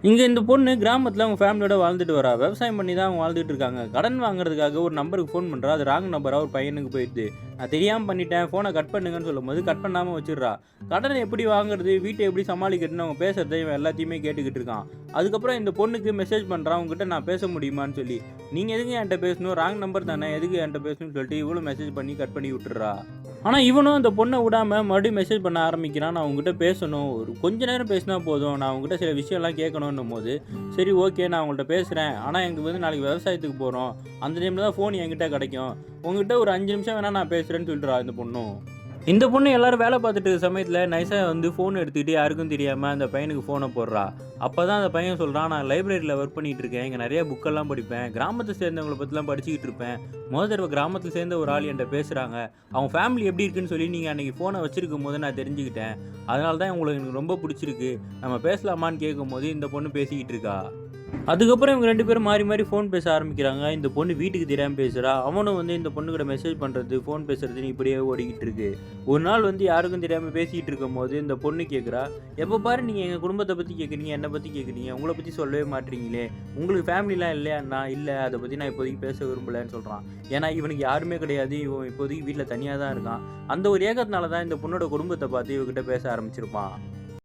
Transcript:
இங்க இந்த பொண்ணு கிராமத்துல அவங்க ஃபேமிலியோட வாழ்ந்துட்டு வரா. விவசாயம் பண்ணி தான் அவங்க வாழ்ந்துட்டு இருக்காங்க. கடன் வாங்குறதுக்காக ஒரு நம்பருக்கு ஃபோன் பண்றா. அது ராங் நம்பரா ஒரு பையனுக்கு போயிடுது. நான் தெரியாம பண்ணிட்டேன். ஃபோன கட் பண்ணுங்கன்னு சொல்லும்போது, கட் பண்ணாம வச்சுடுறா. கடன எப்படி வாங்குறது? வீட்ட எப்படி சமாளிக்கிறதுன்னு அவங்க பேசுறத இவன் எல்லாத்தையுமே கேட்டுக்கிட்டு இருக்கான். அதுக்கப்புறம் இந்த பொண்ணுக்கு மெசேஜ் பண்றான். உங்ககிட்ட நான் பேச முடியுமான்னு சொல்லி. நீங்க எதுக்கு என்ட்ட பேசணும்? ராங் நம்பர் தானே. எதுக்கு என்ட்ட பேசணும்னு சொல்லிட்டு இவளும் மெசேஜ் பண்ணி கட் பண்ணி விட்டுர்றா. ஆனா, இவனும் அந்த பொண்ண விடாம மறுபடியும் மெசேஜ் பண்ண ஆரம்பிக்கிறான். நான் உன்கிட்ட பேசணும். ஒரு கொஞ்ச நேரம் பேசினா போதும். நான் உன்கிட்ட சில விஷயம்லாம் கேட்கணுன்னும்போது, சரி ஓகே நான் உங்கள்ட்ட பேசுறேன். ஆனா, எங்களுக்கு வந்து நாளைக்கு விவசாயத்துக்கு போறோம். அந்த டைம்ல தான் ஃபோன் என்கிட்ட கிடைக்கும். உங்ககிட்ட ஒரு 5 நிமிஷம் வேணா நான் பேசுறேன்னு சொல்லிட்டுறா இந்த பொண்ணும். இந்த பொண்ணு எல்லாரும் வேலை பார்த்துட்டு இருக்க சமயத்துல நைஸா வந்து ஃபோன் எடுத்துக்கிட்டு யாருக்கும் தெரியாம அந்த பையனுக்கு ஃபோன போடுறா. அப்பதான் அந்த பையன் சொல்றான், "நான் லைப்ரரியில ஒர்க் பண்ணிட்டு இருக்கேன். இங்க நெறைய புக்கெல்லாம் படிப்பேன். கிராமத்த சேர்ந்தவங்கள பத்திலாம் படிச்சுக்கிட்டு இருப்பேன். மொத தடவ கிராமத்துல சேர்ந்த ஒரு ஆள் என்ட்ட பேசுறாங்க. அவங்க ஃபேமிலி எப்படி இருக்குன்னு சொல்லி நீங்க அன்னைக்கு ஃபோன வச்சிருக்கும்போது நான் தெரிஞ்சுக்கிட்டேன். அதனால தான் உங்களுக்கு எனக்கு ரொம்ப புடிச்சிருக்கு. நம்ம பேசலாமான்னு?" கேட்கும்போது இந்த பொண்ணு பேசிக்கிட்டு இருக்கா. அதுக்கப்புறம் இவங்க 2 பேரும் மாறி, மாறி ஃபோன் பேச ஆரம்பிக்கிறாங்க. இந்த பொண்ணு வீட்டுக்கு தெரியாம பேசுறா. அவனும் வந்து இந்த பொண்ணுகிட்ட மெசேஜ் பண்றது, ஃபோன் பேசுறதுன்னு இப்படியே ஓடிக்கிட்டு இருக்கு. ஒரு நாள் வந்து யாருக்கும் தெரியாம பேசிக்கிட்டு இருக்கும்போது, இந்த பொண்ணு கேட்குறா, "எப்ப பாரு நீங்க எங்க குடும்பத்த பத்தி கேட்குறீங்க, என்ன பத்தி கேட்குறீங்க. உங்கள பத்தி சொல்லவே மாட்றீங்களே. உங்களுக்கு ஃபேமிலிலாம் இல்லையான்னா?" "இல்ல, அத பத்தி நான் இப்போதைக்கு பேச விரும்பலன்னு" சொல்றான். ஏன்னா இவனுக்கு யாருமே கிடையாது. இவன் இப்போதைக்கு வீட்ல தனியா தான் இருக்கான். அந்த ஒரு ஏக்கத்துனால தான் இந்த பொண்ணோட குடும்பத்த பார்த்து இவகிட்ட பேச ஆரம்பிச்சிருப்பான்.